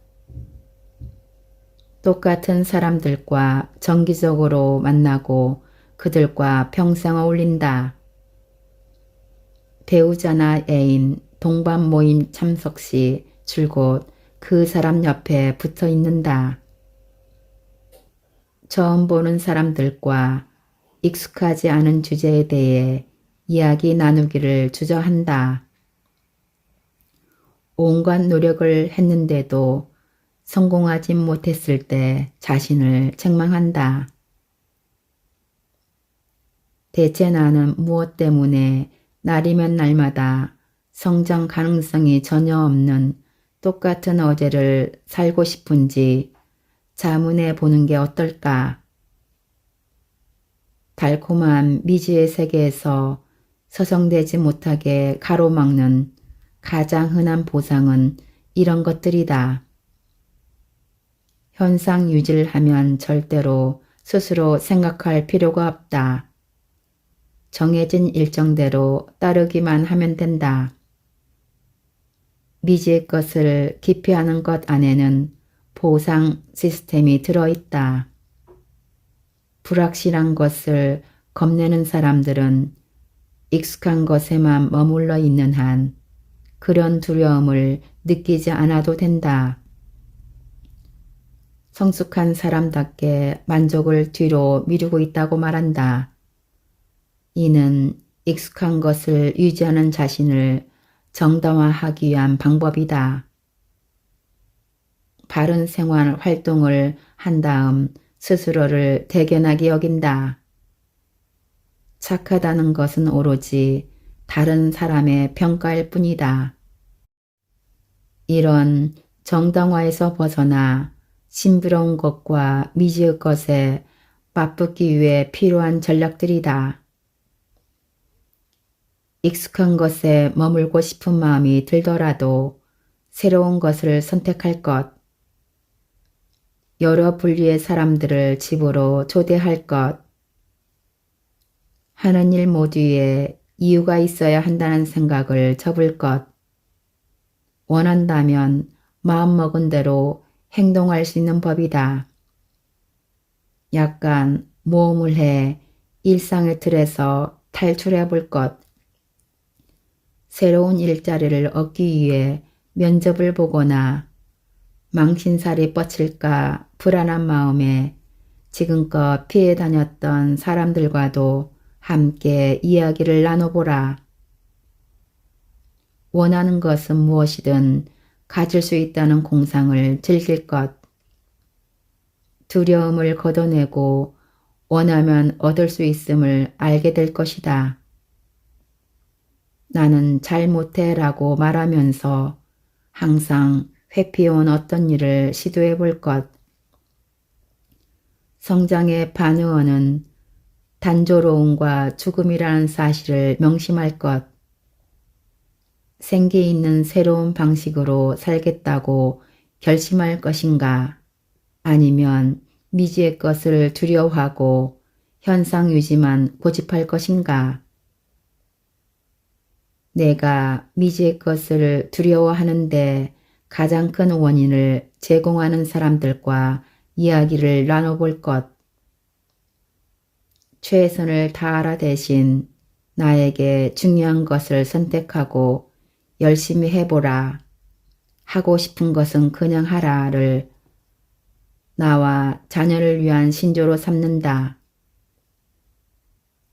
S1: 똑같은 사람들과 정기적으로 만나고 그들과 평생 어울린다. 배우자나 애인, 동반 모임 참석 시 줄곧 그 사람 옆에 붙어 있는다. 처음 보는 사람들과 익숙하지 않은 주제에 대해 이야기 나누기를 주저한다. 온갖 노력을 했는데도 성공하지 못했을 때 자신을 책망한다. 대체 나는 무엇 때문에 날이면 날마다 성장 가능성이 전혀 없는 똑같은 어제를 살고 싶은지 자문해 보는 게 어떨까? 달콤한 미지의 세계에서 서성되지 못하게 가로막는 가장 흔한 보상은 이런 것들이다. 현상 유지를 하면 절대로 스스로 생각할 필요가 없다. 정해진 일정대로 따르기만 하면 된다. 미지의 것을 기피하는 것 안에는 보상 시스템이 들어있다. 불확실한 것을 겁내는 사람들은 익숙한 것에만 머물러 있는 한 그런 두려움을 느끼지 않아도 된다. 성숙한 사람답게 만족을 뒤로 미루고 있다고 말한다. 이는 익숙한 것을 유지하는 자신을 정당화하기 위한 방법이다. 바른 생활 활동을 한 다음 스스로를 대견하게 여긴다. 착하다는 것은 오로지 다른 사람의 평가일 뿐이다. 이런 정당화에서 벗어나 싱그러운 것과 미지의 것에 맞붙기 위해 필요한 전략들이다. 익숙한 것에 머물고 싶은 마음이 들더라도 새로운 것을 선택할 것, 여러 분류의 사람들을 집으로 초대할 것, 하는 일 모두에 이유가 있어야 한다는 생각을 접을 것, 원한다면 마음먹은 대로 행동할 수 있는 법이다. 약간 모험을 해 일상의 틀에서 탈출해 볼 것, 새로운 일자리를 얻기 위해 면접을 보거나 망신살이 뻗칠까 불안한 마음에 지금껏 피해 다녔던 사람들과도 함께 이야기를 나눠보라. 원하는 것은 무엇이든 가질 수 있다는 공상을 즐길 것. 두려움을 걷어내고 원하면 얻을 수 있음을 알게 될 것이다. 나는 잘 못해 라고 말하면서 항상 회피해온 어떤 일을 시도해 볼 것. 성장의 반의어는 단조로움과 죽음이라는 사실을 명심할 것. 생기 있는 새로운 방식으로 살겠다고 결심할 것인가? 아니면 미지의 것을 두려워하고 현상 유지만 고집할 것인가? 내가 미지의 것을 두려워하는데 가장 큰 원인을 제공하는 사람들과 이야기를 나눠볼 것. 최선을 다하라 대신 나에게 중요한 것을 선택하고 열심히 해보라. 하고 싶은 것은 그냥 하라를 나와 자녀를 위한 신조로 삼는다.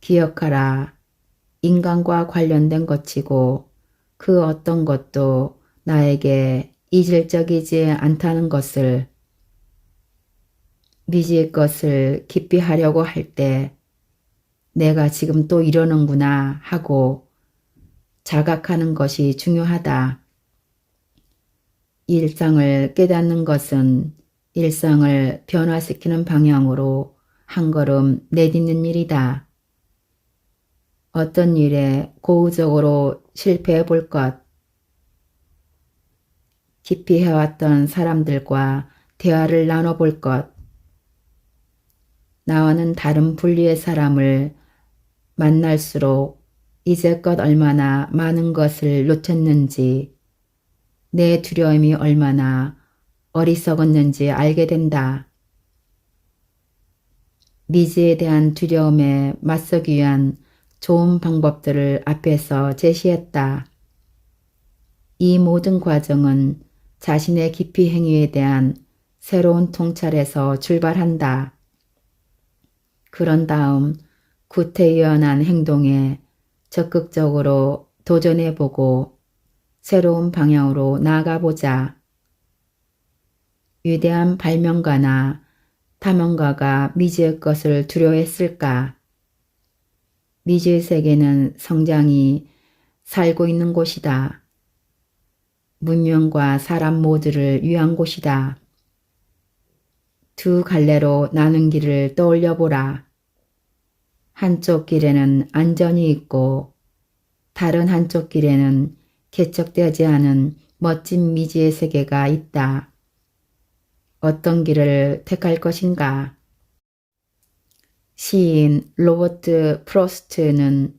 S1: 기억하라. 인간과 관련된 것이고 그 어떤 것도 나에게 이질적이지 않다는 것을, 미지의 것을 깊이 하려고 할 때 내가 지금 또 이러는구나 하고 자각하는 것이 중요하다. 일상을 깨닫는 것은 일상을 변화시키는 방향으로 한 걸음 내딛는 일이다. 어떤 일에 고의적으로 실패해 볼 것. 깊이 해왔던 사람들과 대화를 나눠볼 것. 나와는 다른 분리의 사람을 만날수록 이제껏 얼마나 많은 것을 놓쳤는지, 내 두려움이 얼마나 어리석었는지 알게 된다. 미지에 대한 두려움에 맞서기 위한 좋은 방법들을 앞에서 제시했다. 이 모든 과정은 자신의 기피 행위에 대한 새로운 통찰에서 출발한다. 그런 다음 구태의연한 행동에 적극적으로 도전해보고 새로운 방향으로 나아가보자. 위대한 발명가나 탐험가가 미지의 것을 두려워했을까? 미지의 세계는 성장이 살고 있는 곳이다. 문명과 사람 모두를 위한 곳이다. 두 갈래로 나눈 길을 떠올려보라. 한쪽 길에는 안전이 있고 다른 한쪽 길에는 개척되지 않은 멋진 미지의 세계가 있다. 어떤 길을 택할 것인가? 시인 로버트 프로스트는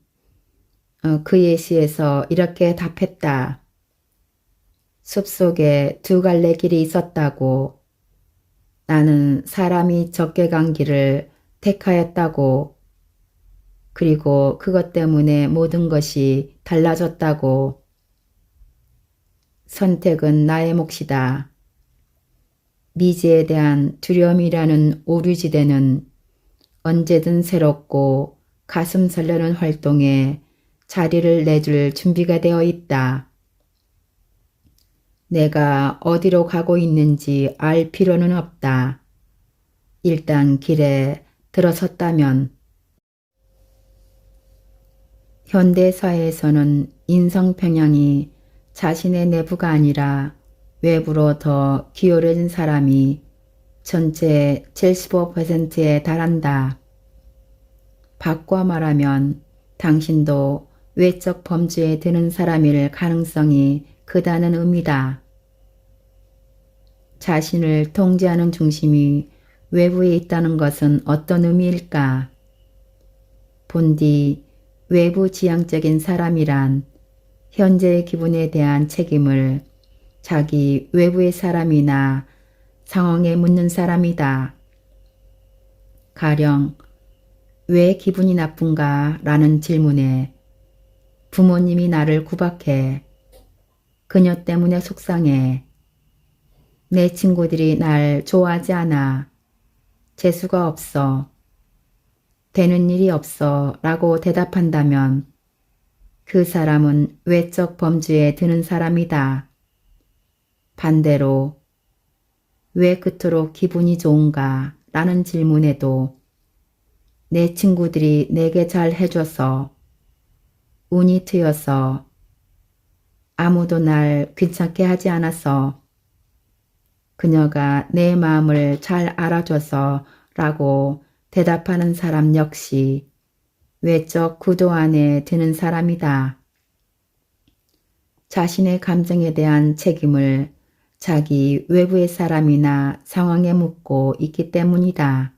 S1: 그의 시에서 이렇게 답했다. 숲속에 두 갈래 길이 있었다고. 나는 사람이 적게 간 길을 택하였다고. 그리고 그것 때문에 모든 것이 달라졌다고. 선택은 나의 몫이다. 미지에 대한 두려움이라는 오류지대는 언제든 새롭고 가슴 설레는 활동에 자리를 내줄 준비가 되어 있다. 내가 어디로 가고 있는지 알 필요는 없다. 일단 길에 들어섰다면 현대사회에서는 인성평형이 자신의 내부가 아니라 외부로 더 기울어진 사람이 전체 75%에 달한다. 바꿔 말하면 당신도 외적 범죄에 드는 사람일 가능성이 크다는 의미다. 자신을 통제하는 중심이 외부에 있다는 것은 어떤 의미일까? 본디 외부 지향적인 사람이란 현재의 기분에 대한 책임을 자기 외부의 사람이나 상황에 묻는 사람이다. 가령 왜 기분이 나쁜가? 라는 질문에 부모님이 나를 구박해. 그녀 때문에 속상해. 내 친구들이 날 좋아하지 않아. 재수가 없어. 되는 일이 없어 라고 대답한다면 그 사람은 외적 범죄에 드는 사람이다. 반대로 왜 그토록 기분이 좋은가? 라는 질문에도 내 친구들이 내게 잘 해줘서, 운이 트여서, 아무도 날 귀찮게 하지 않아서, 그녀가 내 마음을 잘 알아줘서 라고 대답하는 사람 역시 외적 구도 안에 드는 사람이다. 자신의 감정에 대한 책임을 자기 외부의 사람이나 상황에 묻고 있기 때문이다.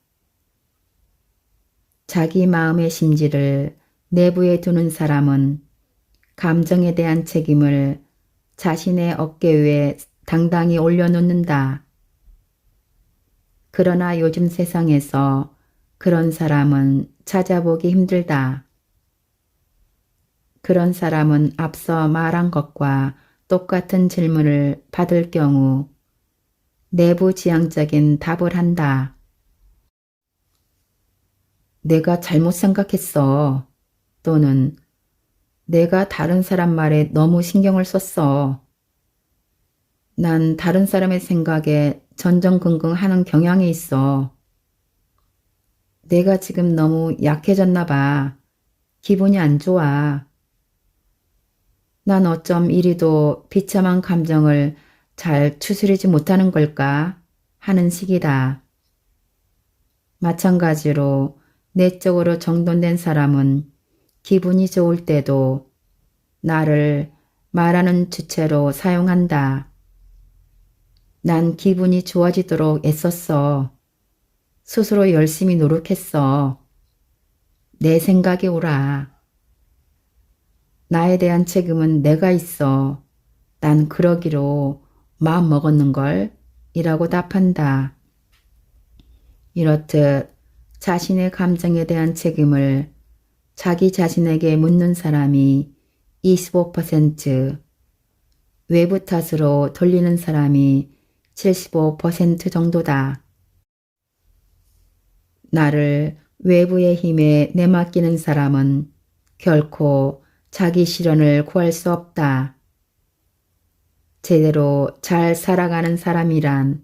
S1: 자기 마음의 심지를 내부에 두는 사람은 감정에 대한 책임을 자신의 어깨 위에 당당히 올려놓는다. 그러나 요즘 세상에서 그런 사람은 찾아보기 힘들다. 그런 사람은 앞서 말한 것과 똑같은 질문을 받을 경우 내부 지향적인 답을 한다. 내가 잘못 생각했어. 또는 내가 다른 사람 말에 너무 신경을 썼어. 난 다른 사람의 생각에 전전긍긍하는 경향이 있어. 내가 지금 너무 약해졌나 봐. 기분이 안 좋아. 난 어쩜 이리도 비참한 감정을 잘 추스리지 못하는 걸까 하는 식이다. 마찬가지로 내적으로 정돈된 사람은 기분이 좋을 때도 나를 말하는 주체로 사용한다. 난 기분이 좋아지도록 애썼어. 스스로 열심히 노력했어. 내 생각이 옳아. 나에 대한 책임은 내가 있어. 난 그러기로 마음 먹었는걸 이라고 답한다. 이렇듯 자신의 감정에 대한 책임을 자기 자신에게 묻는 사람이 25%, 외부 탓으로 돌리는 사람이 75% 정도다. 나를 외부의 힘에 내맡기는 사람은 결코 자기 실현을 구할 수 없다. 제대로 잘 살아가는 사람이란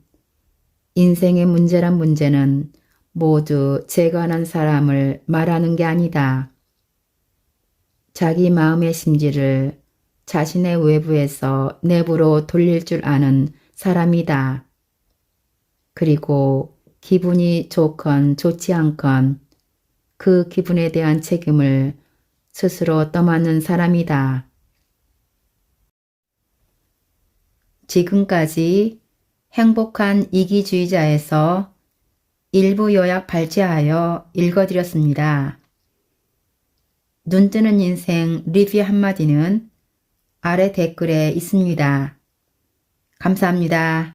S1: 인생의 문제란 문제는 모두 재관한 사람을 말하는 게 아니다. 자기 마음의 심지를 자신의 외부에서 내부로 돌릴 줄 아는 사람이다. 그리고 기분이 좋건 좋지 않건 그 기분에 대한 책임을 스스로 떠맡는 사람이다. 지금까지 행복한 이기주의자에서 일부 요약 발제하여 읽어드렸습니다. 눈뜨는 인생 리뷰 한마디는 아래 댓글에 있습니다. 감사합니다.